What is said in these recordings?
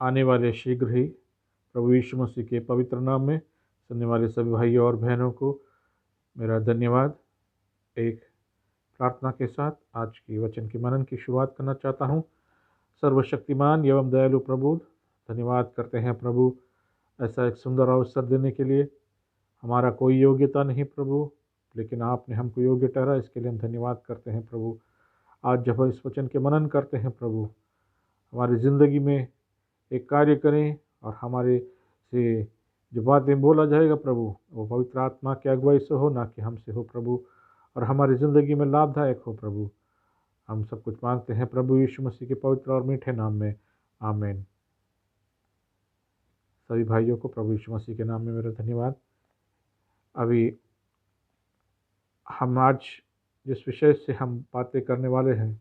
आने वाले शीघ्र ही प्रभु यीशु मसीह के पवित्र नाम में सुनने वाले सभी भाइयों और बहनों को मेरा धन्यवाद। एक प्रार्थना के साथ आज की वचन की मनन की शुरुआत करना चाहता हूँ। सर्वशक्तिमान एवं दयालु प्रभु, धन्यवाद करते हैं प्रभु ऐसा एक सुंदर अवसर देने के लिए। हमारा कोई योग्यता नहीं प्रभु, लेकिन आपने हमको योग्य ठहरा, इसके लिए हम धन्यवाद करते हैं प्रभु। आज जब हम इस वचन के मनन करते हैं प्रभु, हमारी ज़िंदगी में एक कार्य करें और हमारे से जो बातें बोला जाएगा प्रभु वो पवित्र आत्मा की अगुवाई से हो, ना कि हमसे हो प्रभु, और हमारी ज़िंदगी में लाभदायक हो प्रभु। हम सब कुछ मांगते हैं प्रभु यीशु मसीह के पवित्र और मीठे नाम में, आमीन। सभी भाइयों को प्रभु यीशु मसीह के नाम में मेरा धन्यवाद। अभी हम आज जिस विषय से हम बातें करने वाले हैं,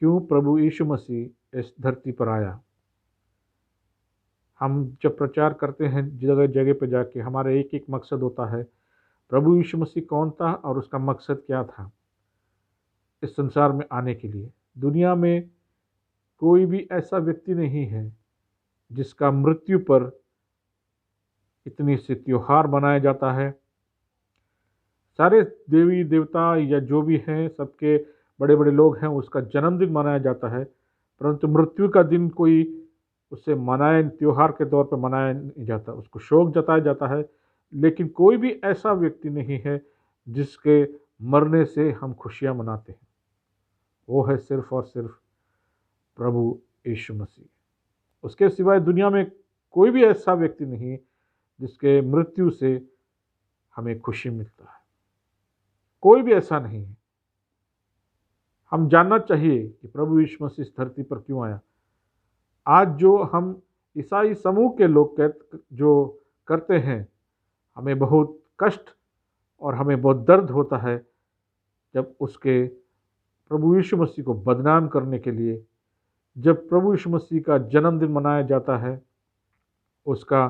क्यों प्रभु यीशु मसीह इस धरती पर आया। हम जब प्रचार करते हैं जगह जगह पर जाके, हमारा एक एक मकसद होता है, प्रभु यीशु मसीह कौन था और उसका मकसद क्या था इस संसार में आने के लिए। दुनिया में कोई भी ऐसा व्यक्ति नहीं है जिसका मृत्यु पर इतनी से त्योहार मनाया जाता है। सारे देवी देवता या जो भी हैं, सबके बड़े बड़े लोग हैं, उसका जन्मदिन मनाया जाता है, परंतु मृत्यु का दिन कोई उसे मनाए त्योहार के तौर पर मनाया नहीं जाता, उसको शोक जताया जाता है। लेकिन कोई भी ऐसा व्यक्ति नहीं है जिसके मरने से हम खुशियां मनाते हैं। वो है सिर्फ और सिर्फ प्रभु यीशु मसीह। उसके सिवाय दुनिया में कोई भी ऐसा व्यक्ति नहीं जिसके मृत्यु से हमें खुशी मिलता है। कोई भी ऐसा नहीं है। हम जानना चाहिए कि प्रभु यीशु मसीह इस धरती पर क्यों आया। आज जो हम ईसाई समूह के लोग जो करते हैं, हमें बहुत कष्ट और हमें बहुत दर्द होता है जब उसके प्रभु यीशु मसीह को बदनाम करने के लिए, जब प्रभु यीशु मसीह का जन्मदिन मनाया जाता है, उसका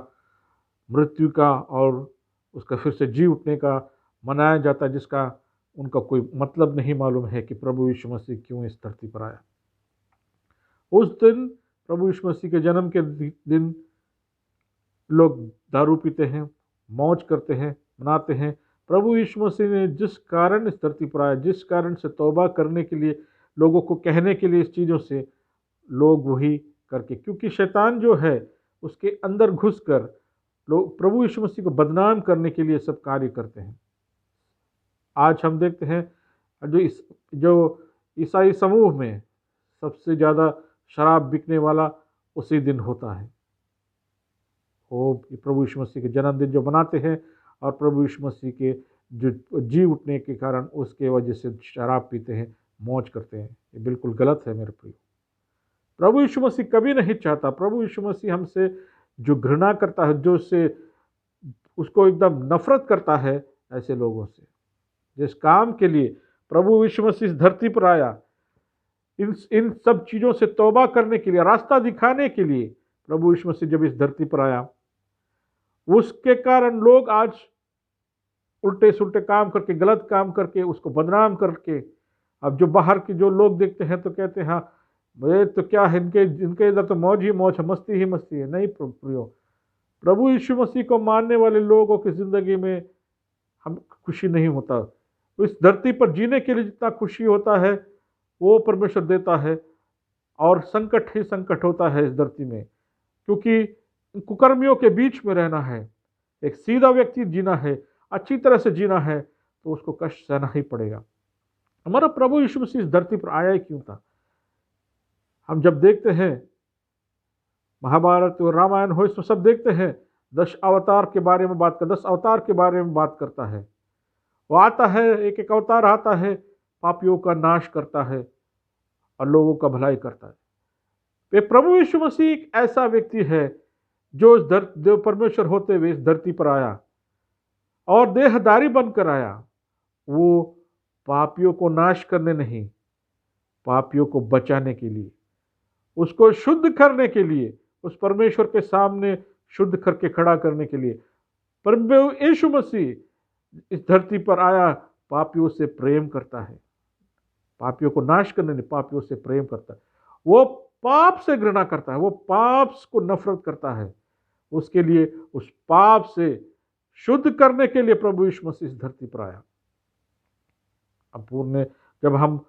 मृत्यु का और उसका फिर से जी उठने का मनाया जाता है, जिसका उनका कोई मतलब नहीं मालूम है कि प्रभु यीशु मसीह क्यों इस धरती पर आया। उस दिन प्रभु यीशु मसीह के जन्म के दिन लोग दारू पीते हैं, मौज करते हैं, मनाते हैं। प्रभु यीशु मसीह ने जिस कारण इस धरती पर आया, जिस कारण से तौबा करने के लिए, लोगों को कहने के लिए इस चीज़ों से, लोग वही करके, क्योंकि शैतान जो है उसके अंदर घुसकर लोग प्रभु यीशु मसीह को बदनाम करने के लिए सब कार्य करते हैं। आज हम देखते हैं जो ईसाई समूह में सबसे ज़्यादा शराब बिकने वाला उसी दिन होता है। वो प्रभु यीशु मसीह के जन्मदिन जो मनाते हैं और प्रभु यीशु मसीह के जो जी उठने के कारण उसके वजह से शराब पीते हैं, मौज करते हैं। ये बिल्कुल गलत है मेरे प्रिय। प्रभु यीशु मसीह कभी नहीं चाहता। प्रभु यीशु मसीह हमसे जो घृणा करता है, जो से उसको एकदम नफरत करता है ऐसे लोगों से। जिस काम के लिए प्रभु यीशु मसीह इस धरती पर आया, इन सब चीज़ों से तौबा करने के लिए, रास्ता दिखाने के लिए प्रभु यीशु मसीह जब इस धरती पर आया, उसके कारण लोग आज उल्टे सुल्टे काम करके, गलत काम करके, उसको बदनाम करके, अब जो बाहर के जो लोग देखते हैं तो कहते हैं हाँ ये तो क्या है, इनके इधर तो मौज ही मौज है, मस्ती ही मस्ती है। नहीं प्रियो, प्रभु यीशु मसीह को मानने वाले लोगों की ज़िंदगी में हम खुशी नहीं होता। इस धरती पर जीने के लिए जितना खुशी होता है वो परमेश्वर देता है, और संकट ही संकट होता है इस धरती में, क्योंकि कुकर्मियों के बीच में रहना है। एक सीधा व्यक्ति जीना है, अच्छी तरह से जीना है, तो उसको कष्ट सहना ही पड़ेगा। हमारा प्रभु यीशु मसीह इस धरती पर आया ही क्यों था। हम जब देखते हैं महाभारत और रामायण हो, इसमें सब देखते हैं 10 अवतार के बारे में बात कर, 10 अवतार के बारे में बात करता है। वो आता है, एक एक अवतार आता है, पापियों का नाश करता है और लोगों का भलाई करता है। वे प्रभु यीशु मसीह एक ऐसा व्यक्ति है जो इस देव परमेश्वर होते हुए इस धरती पर आया और देहधारी बनकर आया। वो पापियों को नाश करने नहीं, पापियों को बचाने के लिए, उसको शुद्ध करने के लिए, उस परमेश्वर के सामने शुद्ध करके खड़ा करने के लिए प्रभु यीशु मसीह इस धरती पर आया। पापियों से प्रेम करता है, पापियों को नाश करने नहीं, पापियों से प्रेम करता है। वो पाप से घृणा करता है, वो पाप को नफरत करता है, उसके लिए उस पाप से शुद्ध करने के लिए प्रभु यीशु मसीह इस धरती पर आया। अब पूर्ण जब हम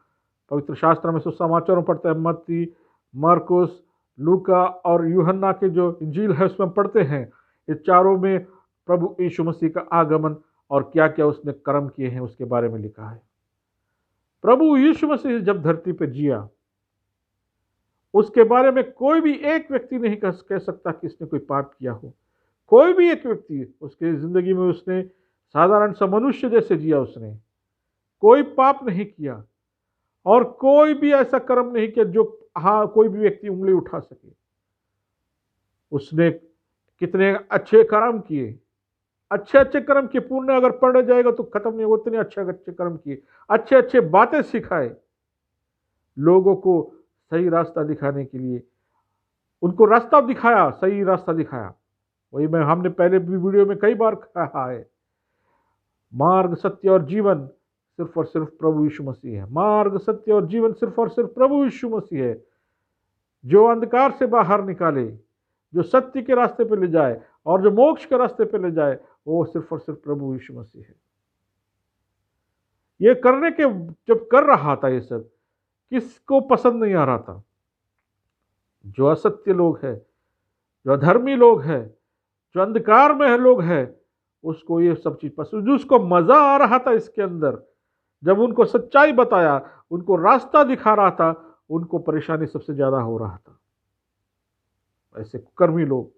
पवित्र शास्त्र में सुसमाचारों पढ़ते हैं, मत्ती, मरकुस, लूका और यूहन्ना के जो इंजील है उसमें पढ़ते हैं, इस चारों में प्रभु यीशु मसीह का आगमन और क्या क्या उसने कर्म किए हैं उसके बारे में लिखा है। प्रभु यीशु मसीह जब धरती पर जिया, उसके बारे में कोई भी एक व्यक्ति नहीं कह सकता कि इसने कोई पाप किया हो। कोई भी एक व्यक्ति उसके जिंदगी में उसने साधारण सा मनुष्य जैसे जिया, उसने कोई पाप नहीं किया और कोई भी ऐसा कर्म नहीं किया जो कोई भी व्यक्ति उंगली उठा सके। उसने कितने अच्छे कर्म किए, अच्छे अच्छे कर्म किए, पूर्ण अगर पढ़ जाएगा तो खत्म नहीं होगा, इतने अच्छे अच्छे कर्म किए, अच्छे अच्छे बातें सिखाए, लोगों को सही रास्ता दिखाने के लिए उनको रास्ता दिखाया, सही रास्ता दिखाया। वही हमने पहले भी वीडियो में कई बार कहा है, मार्ग, सत्य और जीवन सिर्फ और सिर्फ प्रभु यीशु मसीह है। मार्ग, सत्य और जीवन सिर्फ और सिर्फ प्रभु यीशु मसीह है, जो अंधकार से बाहर निकाले, जो सत्य के रास्ते पे ले जाए और जो मोक्ष के रास्ते पे ले जाए, वो सिर्फ और सिर्फ प्रभु यीशु मसीह है। ये करने के जब कर रहा था, ये सब किसको पसंद नहीं आ रहा था? जो असत्य लोग हैं, जो अधर्मी लोग हैं, जो अंधकार में है लोग हैं, उसको ये सब चीज पसंद, उसको मजा आ रहा था इसके अंदर। जब उनको सच्चाई बताया, उनको रास्ता दिखा रहा था, उनको परेशानी सबसे ज्यादा हो रहा था। ऐसे कुकर्मी लोग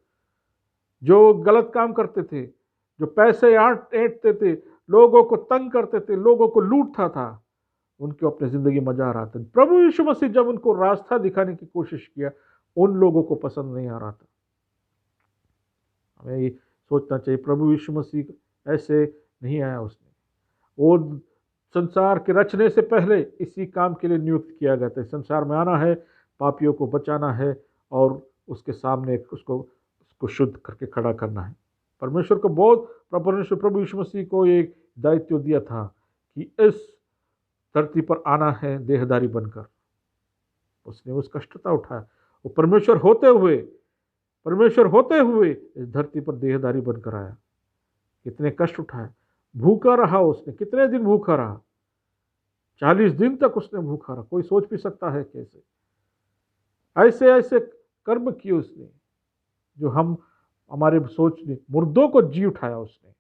जो गलत काम करते थे, जो पैसे ऐंठते थे, लोगों को तंग करते थे, लोगों को लूटता था, उनको अपनी जिंदगी मजा आ रहा था। प्रभु यीशु मसीह जब उनको रास्ता दिखाने की कोशिश किया, उन लोगों को पसंद नहीं आ रहा था। हमें ये सोचना चाहिए, प्रभु यीशु मसीह ऐसे नहीं आया। उसने वो संसार के रचने से पहले इसी काम के लिए नियुक्त किया गया था। संसार में आना है, पापियों को बचाना है और उसके सामने उसको शुद्ध करके खड़ा करना है। परमेश्वर को प्रभु यीशु मसीह को एक दायित्व दिया था कि इस धरती पर आना है देहधारी बनकर। उसने उस कष्टता उठाया। वो परमेश्वर होते हुए इस धरती पर देहधारी बनकर आया। कितने कष्ट उठाए, भूखा रहा उसने, कितने दिन भूखा रहा, 40 दिन तक उसने भूखा रहा। कोई सोच भी सकता है कैसे ऐसे ऐसे कर्म किए उसने, जो हमारे सोच नहीं। मुर्दों को जी उठाया उसने,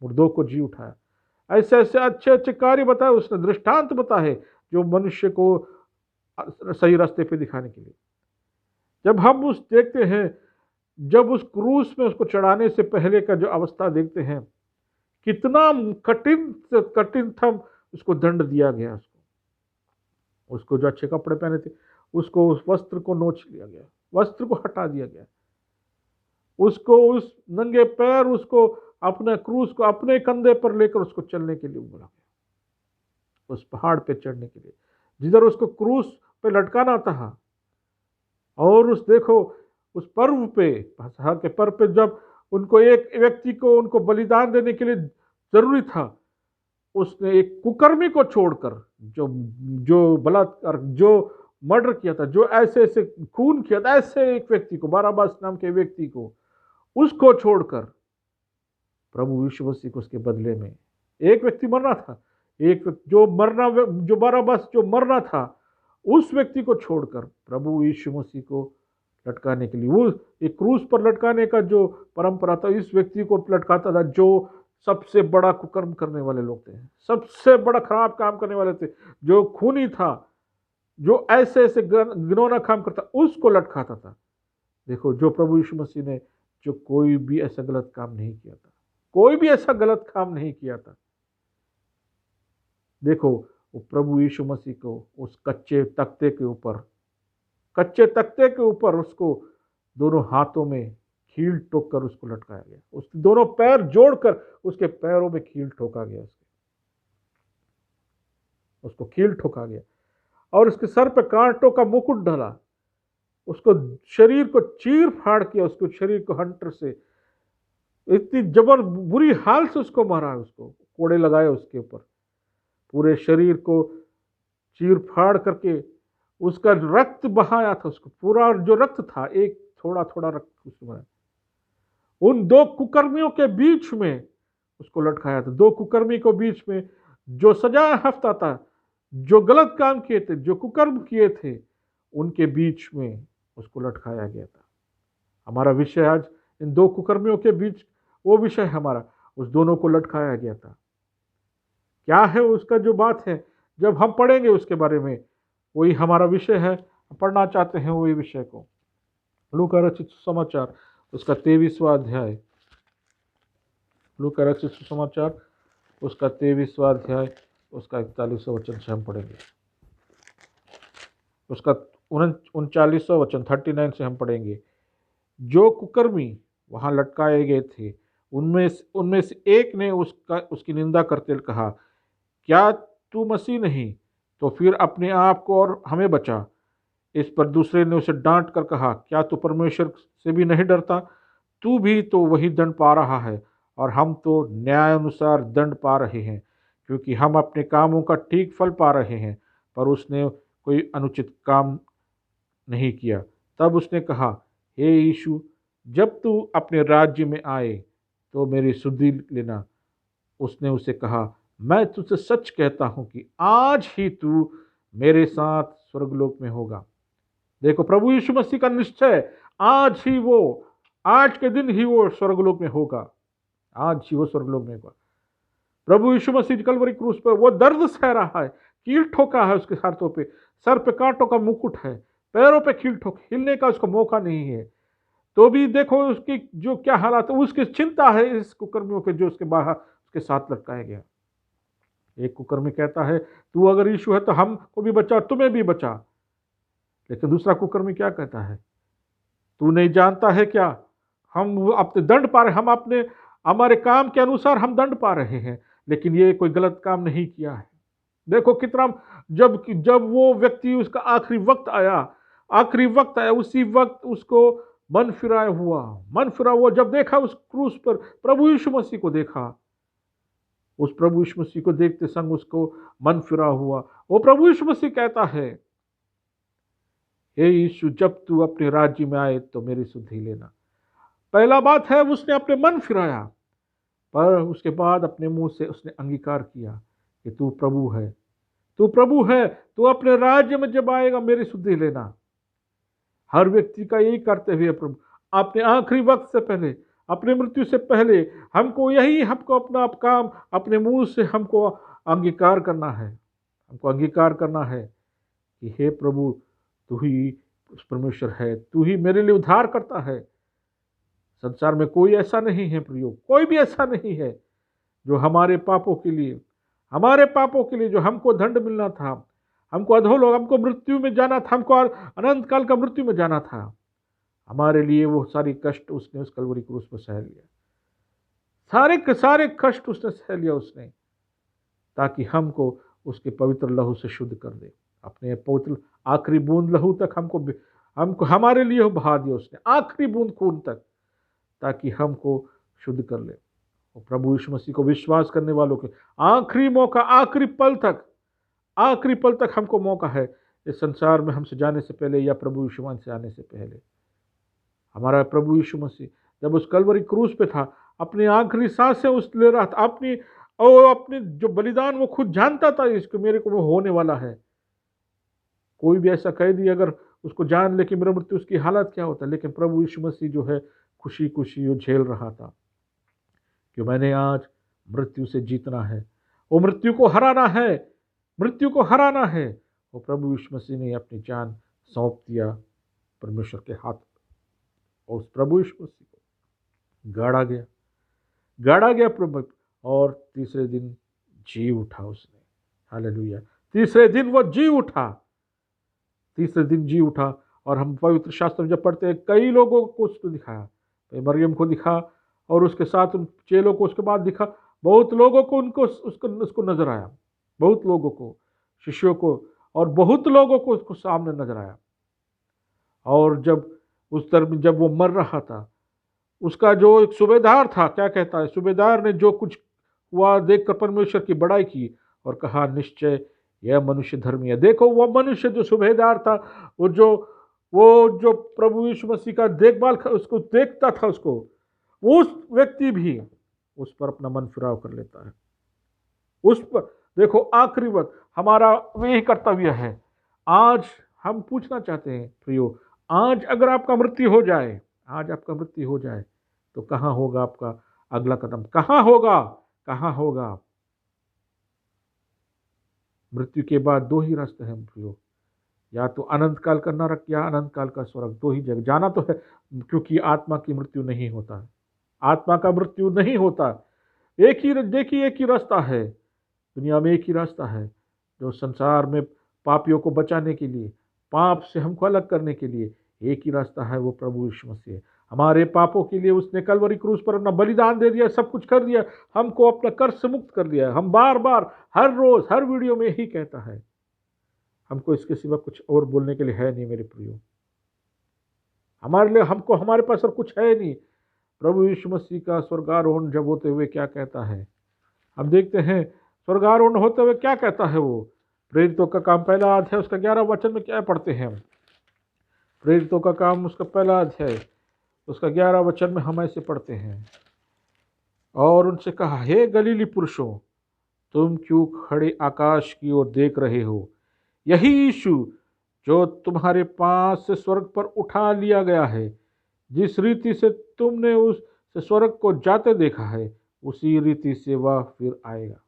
मुर्दों को जी उठाया। ऐसे ऐसे अच्छे अच्छे कार्य बताए उसने, दृष्टांत बताए जो मनुष्य को सही रास्ते पे दिखाने के लिए। जब हम उस देखते हैं, जब उस क्रूस में उसको चढ़ाने से पहले का जो अवस्था देखते हैं, कितना कठिन था। उसको दंड दिया गया, उसको जो अच्छे कपड़े पहने थे उसको उस वस्त्र को नोच लिया गया, वस्त्र को हटा दिया गया, उसको उस नंगे पैर उसको अपने क्रूस को अपने कंधे पर लेकर उसको चलने के लिए बोला गया, उस पहाड़ पे चढ़ने के लिए जिधर उसको क्रूस पे लटकाना था। और देखो उस पर्व पे, पसहा के पर्व पे, जब उनको एक व्यक्ति को उनको बलिदान देने के लिए जरूरी था, उसने एक कुकर्मी को छोड़कर, जो बलात्कार, जो मर्डर किया था, जो ऐसे ऐसे खून किया था, ऐसे एक व्यक्ति को, बराबस नाम के व्यक्ति को, उसको छोड़कर प्रभु यीशु मसीह को उसके बदले में एक व्यक्ति मरना था, जो बराबस जो मरना था, उस व्यक्ति को छोड़कर प्रभु यीशु मसीह को लटकाने के लिए, वो एक क्रूस पर लटकाने का जो परंपरा था, इस व्यक्ति को लटकाता था जो सबसे बड़ा कुकर्म करने वाले लोग थे, सबसे बड़ा खराब काम करने वाले थे, जो खूनी था, जो ऐसे ऐसे घिनौना काम करता, उसको लटकाता था। देखो, जो प्रभु यीशु मसीह ने जो कोई भी ऐसा गलत काम नहीं किया था, कोई भी ऐसा गलत काम नहीं किया था। देखो, वो प्रभु यीशु मसीह को उस कच्चे तख्ते के ऊपर उसको दोनों हाथों में कील ठोक कर उसको लटकाया गया, उसके दोनों पैर जोड़कर उसके पैरों में कील ठोका गया, उसको कील ठोका गया और उसके सर पे कांटों का मुकुट डाला, उसको शरीर को चीर फाड़ किया, उसको शरीर को हंटर से इतनी बुरी हाल से उसको मारा, उसको कोड़े लगाए उसके ऊपर, पूरे शरीर को चीर फाड़ करके उसका रक्त बहाया था, उसको पूरा जो रक्त था, एक थोड़ा थोड़ा रक्त उसमें, उन दो कुकर्मियों के बीच में उसको लटकाया था। दो कुकर्मी के बीच में जो सजा हफ्ता था, जो गलत काम किए थे, जो कुकर्म किए थे, उनके बीच में उसको लटकाया गया था। हमारा विषय आज इन दो कुकर्मियों के बीच, वो विषय हमारा, उस दोनों को लटकाया गया था। क्या है उसका जो बात है, जब हम पढ़ेंगे उसके बारे में, वही हमारा विषय है, पढ़ना चाहते हैं वही विषय को। लूका रचित सुसमाचार उसका 23वां अध्याय, लूका रचित सुसमाचार उसका 23वां अध्याय उसका 41वां वचन से हम पढ़ेंगे। उसका 39वां वचन 39 से हम पढ़ेंगे। जो कुकर्मी वहां लटकाए गए थे, उनमें से एक ने उसकी निंदा करते कहा, क्या तू मसीह नहीं, तो फिर अपने आप को और हमें बचा। इस पर दूसरे ने उसे डांट कर कहा, क्या तू परमेश्वर से भी नहीं डरता? तू भी तो वही दंड पा रहा है, और हम तो न्याय अनुसार दंड पा रहे हैं, क्योंकि हम अपने कामों का ठीक फल पा रहे हैं। पर उसने कोई अनुचित काम नहीं किया। तब उसने कहा, हे यीशु, जब तू अपने राज्य में आए तो मेरी सुधि लेना। उसने उसे कहा, मैं तुझसे सच कहता हूं कि आज ही तू मेरे साथ स्वर्गलोक में होगा। देखो, प्रभु यीशु मसीह का निश्चय, आज के दिन ही वो स्वर्गलोक में होगा। आज ही वो स्वर्गलोक में होगा। प्रभु यीशु मसीह कलवरी क्रूस पर वो दर्द सह रहा है, कील ठोका है उसके हाथों पे, सर पे कांटों का मुकुट है, पैरों पे कील ठोक, हिलने का उसको मौका नहीं है। तो भी देखो उसकी जो क्या हालात है, उसकी चिंता है इस कुकर्मियों के जो उसके बाहर उसके साथ लटकाया गया। एक कुकर्मी कहता है, तू अगर यीशु है तो हमको भी बचा, तुम्हें भी बचा। लेकिन दूसरा कुकर्मी क्या कहता है, तू नहीं जानता है क्या, हम अपने दंड पा रहे, हम अपने हमारे काम के अनुसार हम दंड पा रहे हैं, लेकिन ये कोई गलत काम नहीं किया है। देखो कितना, जब वो व्यक्ति, उसका आखिरी वक्त आया, उसी वक्त उसको मन फिरा हुआ जब देखा उस क्रूस पर प्रभु यीशु मसीह को देखा, उस प्रभु यीशु मसीह को देखते संग उसको मन फिरा हुआ। वो प्रभु यीशु मसीह कहता है, हे यीशु, जब तू अपने राज्य में आए तो मेरी सुधि लेना। पहला बात है, उसने अपने मन फिराया, पर उसके बाद अपने मुंह से उसने अंगीकार किया कि तू प्रभु है, तू अपने राज्य में जब आएगा मेरी सुधि लेना। हर व्यक्ति का यही करते हुए प्रभु अपने आखिरी वक्त से पहले, अपने मृत्यु से पहले हमको अपना काम अपने मुंह से हमको अंगीकार करना है कि हे प्रभु, तू ही परमेश्वर है, तू ही मेरे लिए उद्धार करता है। संसार में कोई ऐसा नहीं है प्रियो, कोई भी ऐसा नहीं है जो हमारे पापों के लिए जो हमको दंड मिलना था, हमको अधोलोक, हमको मृत्यु में जाना था, हमको अनंत काल का मृत्यु में जाना था, हमारे लिए वो सारी कष्ट उसने उस कलवरी क्रूस पर सह लिया। सारे के सारे कष्ट उसने सह लिया उसने, ताकि हमको उसके पवित्र लहू से शुद्ध कर दे। अपने पवित्र आखिरी बूंद लहू तक हमको हमारे लिए बहा दिया उसने, आखिरी बूंद खून तक, ताकि हमको शुद्ध कर ले। और प्रभु यीशु मसीह को विश्वास करने वालों के आखिरी मौका, आखिरी पल तक हमको मौका है इस संसार में हमसे जाने से पहले या प्रभु यीशु मसीह से आने से पहले। हमारा प्रभु यीशु मसीह जब उस कलवरी क्रूस पे था, अपनी आखिरी सांसें उस ले रहा था, अपने जो बलिदान वो खुद जानता था इसको मेरे को वो होने वाला है। कोई भी ऐसा कैदी अगर उसको जान ले कि मेरा मृत्यु, उसकी हालत क्या होता, लेकिन प्रभु यीशु मसीह जो है खुशी खुशी वो झेल रहा था कि मैंने आज मृत्यु से जीतना है, वो मृत्यु को हराना है। वो प्रभु यीशु मसीह ने अपनी जान सौंप दिया परमेश्वर के हाथ, और उस प्रभु यीशु मसीह को गाड़ा गया प्रभु, और तीसरे दिन जी उठा उसने। हालेलुया। तीसरे दिन जी उठा। और हम पवित्र शास्त्र में जब पढ़ते हैं, कई लोगों को उसको दिखाया, मरियम को दिखा, और उसके साथ उन चेलों को उसके बाद दिखा, बहुत लोगों को उसको नजर आया, बहुत लोगों को, शिष्यों को, और बहुत लोगों को उसको सामने नजर आया। और जब वो मर रहा था, उसका जो एक सूबेदार था, क्या कहता है, सूबेदार ने जो कुछ हुआ देखकर परमेश्वर की बड़ाई की और कहा, निश्चय यह मनुष्य धर्मी है। देखो वो मनुष्य जो सूबेदार था, वो जो प्रभु यीशु मसीह का देखभाल उसको देखता था, उसको उस व्यक्ति भी उस पर अपना मन फिराव कर लेता है। उस पर देखो, आखिरी वक्त हमारा यही कर्तव्य है। आज हम पूछना चाहते हैं प्रियो, आज अगर आपका मृत्यु हो जाए, आज आपका मृत्यु हो जाए तो कहाँ होगा आपका अगला कदम? कहाँ होगा? कहाँ होगा? मृत्यु के बाद दो ही रास्ते हैं प्रियो, या तो अनंत काल का नरक या अनंत काल का स्वर्ग। दो ही जगह जाना तो है, क्योंकि आत्मा की मृत्यु नहीं होता है, आत्मा का मृत्यु नहीं होता। एक ही देखिए, एक ही रास्ता है दुनिया में, एक ही रास्ता है जो संसार में पापियों को बचाने के लिए, पाप से हमको अलग करने के लिए एक ही रास्ता है, वो प्रभु यीशु मसीह है। हमारे पापों के लिए उसने कलवरी क्रूस पर अपना बलिदान दे दिया, सब कुछ कर दिया, हमको अपना कर्ज से मुक्त कर दिया है। हम बार बार हर रोज हर वीडियो में यही कहता है, हमको इसके सिवा कुछ और बोलने के लिए है नहीं मेरे प्रियो। हमारे लिए हमको हमारे पास और कुछ है नहीं। प्रभु यीशु मसीह का स्वर्गारोहण जब होते हुए क्या कहता है, हम देखते हैं स्वर्गारोहण होते हुए क्या कहता है वो। प्रेरितों का काम पहला अध्याय उसका 11 वचन में क्या पढ़ते हैं हम? प्रेरितों का काम उसका पहला अध्याय उसका 11 वचन में हम ऐसे पढ़ते हैं, और उनसे कहा, हे गलीली पुरुषों, तुम क्यों खड़े आकाश की ओर देख रहे हो? यही यीशु जो तुम्हारे पास से स्वर्ग पर उठा लिया गया है, जिस रीति से तुमने उस स्वर्ग को जाते देखा है, उसी रीति से वह फिर आएगा।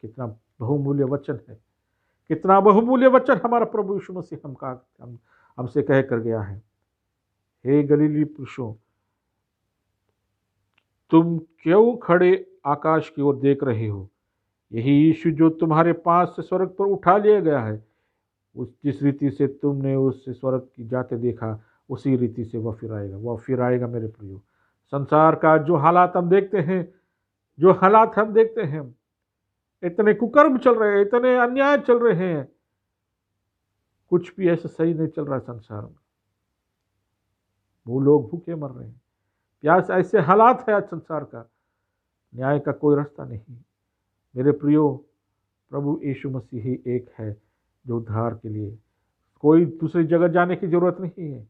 कितना बहुमूल्य वचन है, कितना बहुमूल्य वचन हमारा प्रभु यीशु मसीह हमसे कह कर गया है। हे गलीली पुरुषों, तुम क्यों खड़े आकाश की ओर देख रहे हो? यही यीशु जो तुम्हारे पास से स्वर्ग पर उठा लिया गया है, उस जिस रीति से तुमने उस स्वर्ग की जाते देखा, उसी रीति से वह फिर आएगा। वह फिर आएगा मेरे प्रियो। संसार का जो हालात हम देखते हैं, जो हालात हम देखते हैं, इतने कुकर्म चल रहे हैं, इतने अन्याय चल रहे हैं, कुछ भी ऐसा सही नहीं चल रहा है संसार में। वो लोग भूखे मर रहे हैं, प्यास, ऐसे हालात है आज संसार का। न्याय का कोई रास्ता नहीं मेरे प्रियो। प्रभु यीशु मसीह ही एक है जो उद्धार के लिए, कोई दूसरी जगह जाने की जरूरत नहीं है,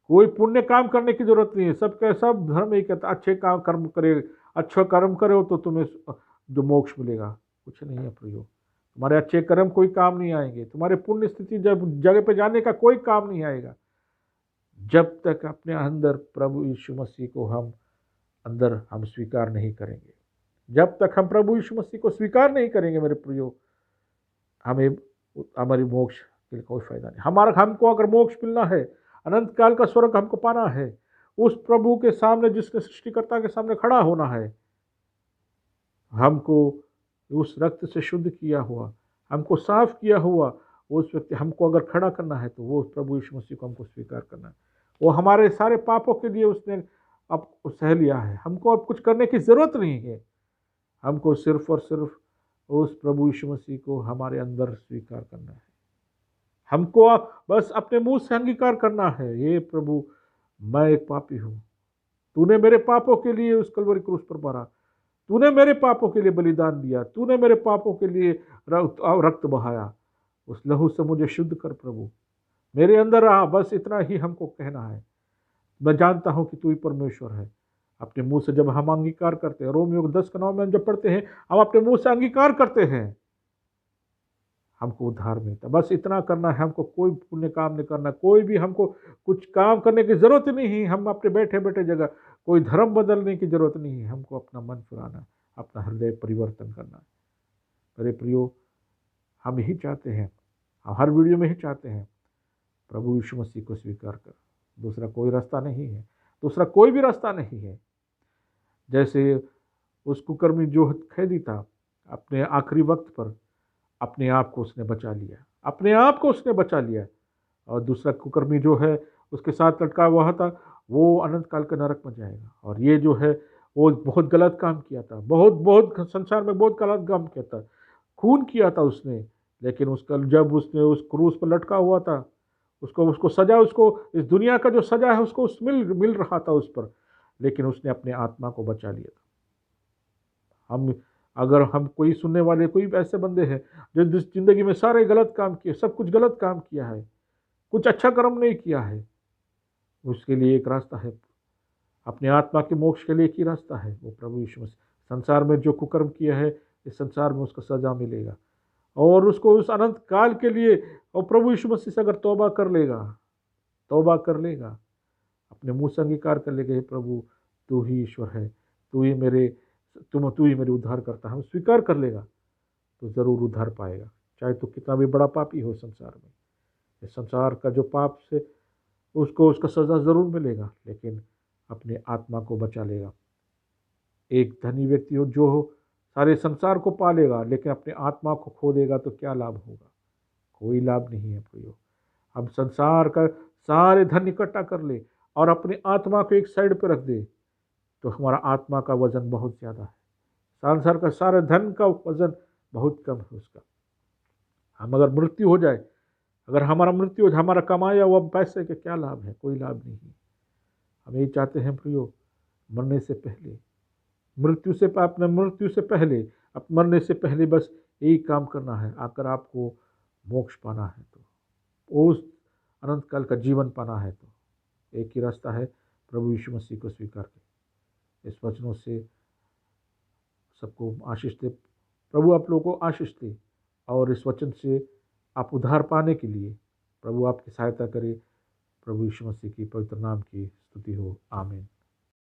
कोई पुण्य काम करने की जरूरत नहीं है। सबके सब धर्म ही कहता, अच्छे काम कर्म करे, अच्छा कर्म करो तो तुम्हें जो मोक्ष मिलेगा। कुछ नहीं है प्रियो, तुम्हारे अच्छे कर्म कोई काम नहीं आएंगे, तुम्हारे पुण्य स्थिति जब जगह पे जाने का कोई काम नहीं आएगा, जब तक अपने अंदर प्रभु यीशु मसीह को हम स्वीकार नहीं करेंगे। जब तक हम प्रभु यीशु मसीह को स्वीकार नहीं करेंगे मेरे प्रियो, हमारी मोक्ष के लिए कोई फायदा नहीं। हमको अगर मोक्ष मिलना है, अनंत काल का स्वर्ग हमको पाना है, उस प्रभु के सामने, जिसने सृष्टिकर्ता के सामने खड़ा होना है, हमको उस रक्त से शुद्ध किया हुआ, हमको साफ किया हुआ उस व्यक्ति हमको अगर खड़ा करना है, तो वो प्रभु यीशु मसीह को हमको स्वीकार करना है। वो हमारे सारे पापों के लिए उसने अब सह लिया है, हमको अब कुछ करने की ज़रूरत नहीं है। हमको सिर्फ और सिर्फ उस प्रभु यीशु मसीह को हमारे अंदर स्वीकार करना है। हमको बस अपने मुंह से अंगीकार करना है, ये प्रभु, मैं एक पापी हूँ, तूने मेरे पापों के लिए उस कलवरी क्रूस पर मरा, तूने मेरे पापों के लिए बलिदान दिया, तूने मेरे पापों के लिए रक्त बहाया, उस लहू से मुझे शुद्ध कर प्रभु, मेरे अंदर आ। बस इतना ही हमको कहना है। मैं जानता हूँ कि तू ही परमेश्वर है। अपने मुंह से जब हम अंगीकार करते हैं, रोमियो 10:9 में जब पढ़ते हैं, हम अपने मुंह से अंगीकार करते हैं, हमको उद्धार मिलता है। बस इतना करना है, हमको कोई पुण्य काम नहीं करना, कोई भी हमको कुछ काम करने की जरूरत नहीं है। हम अपने बैठे बैठे जगह कोई धर्म बदलने की जरूरत नहीं है। हमको अपना मन फिराना, अपना हृदय परिवर्तन करना है। मेरे प्रियो, हम यही चाहते हैं, हम हर वीडियो में ही चाहते हैं, प्रभु यीशु मसीह को स्वीकार कर। दूसरा कोई रास्ता नहीं है, दूसरा कोई भी रास्ता नहीं है। जैसे उस कुकर्मी जो कैदी था, अपने आखिरी वक्त पर अपने आप को उसने बचा लिया, अपने आप को उसने बचा लिया। और दूसरा कुकर्मी जो है, उसके साथ लटका हुआ था, वो अनंत काल के नरक में जाएगा। और ये जो है, वो बहुत गलत काम किया था, बहुत संसार में बहुत गलत काम किया था, खून किया था उसने। लेकिन उसका जब उसने उस क्रूस पर लटका हुआ था, उसको सजा, उसको इस दुनिया का जो सजा है उसको मिल रहा था उस पर, लेकिन उसने अपने आत्मा को बचा लिया था। हम अगर हम कोई सुनने वाले कोई ऐसे बंदे हैं जो ज़िंदगी में सारे गलत काम किए, सब कुछ गलत काम किया है, कुछ अच्छा कर्म नहीं किया है, उसके लिए एक रास्ता है, अपनी आत्मा के मोक्ष के लिए एक ही रास्ता है, वो प्रभु यीशु मसीह। संसार में जो कुकर्म किया है, इस संसार में उसको सज़ा मिलेगा, और उसको उस अनंत काल के लिए और प्रभु यीशु मसीह से अगर तौबा कर लेगा, अपने मुँह से अंगीकार कर लेगा, हे प्रभु तू ही ईश्वर है, तू ही मेरे उद्धार करता है, हम स्वीकार कर लेगा तो ज़रूर उद्धार पाएगा, चाहे तो कितना भी बड़ा पापी हो संसार में। इस संसार का जो पाप से उसको उसका सज़ा ज़रूर मिलेगा, लेकिन अपनी आत्मा को बचा लेगा। एक धनी व्यक्ति हो जो हो सारे संसार को पालेगा, लेकिन अपनी आत्मा को खो देगा तो क्या लाभ होगा? कोई लाभ नहीं है प्रियो। हम संसार का सारे धन इकट्ठा कर ले और अपनी आत्मा को एक साइड पर रख दे, तो हमारा आत्मा का वजन बहुत ज़्यादा है। संसार का सारे धन का वजन बहुत कम है उसका। हम अगर मृत्यु हो जाए, अगर हमारा मृत्यु हो जाए, हमारा कमाया हुआ पैसे का क्या लाभ है? कोई लाभ नहीं है। हम यही चाहते हैं प्रियो, मरने से पहले, मृत्यु से पहले, मरने से पहले बस यही काम करना है। अगर आपको मोक्ष पाना है तो, उस अनंत काल का जीवन पाना है तो एक ही रास्ता है, प्रभु यीशु मसीह को स्वीकार करें। इस वचनों से सबको आशीष दे, प्रभु आप लोगों को आशीष दे, और इस वचन से आप उद्धार पाने के लिए प्रभु आपकी सहायता करे। प्रभु यीशु मसीह की पवित्र नाम की स्तुति हो, आमीन।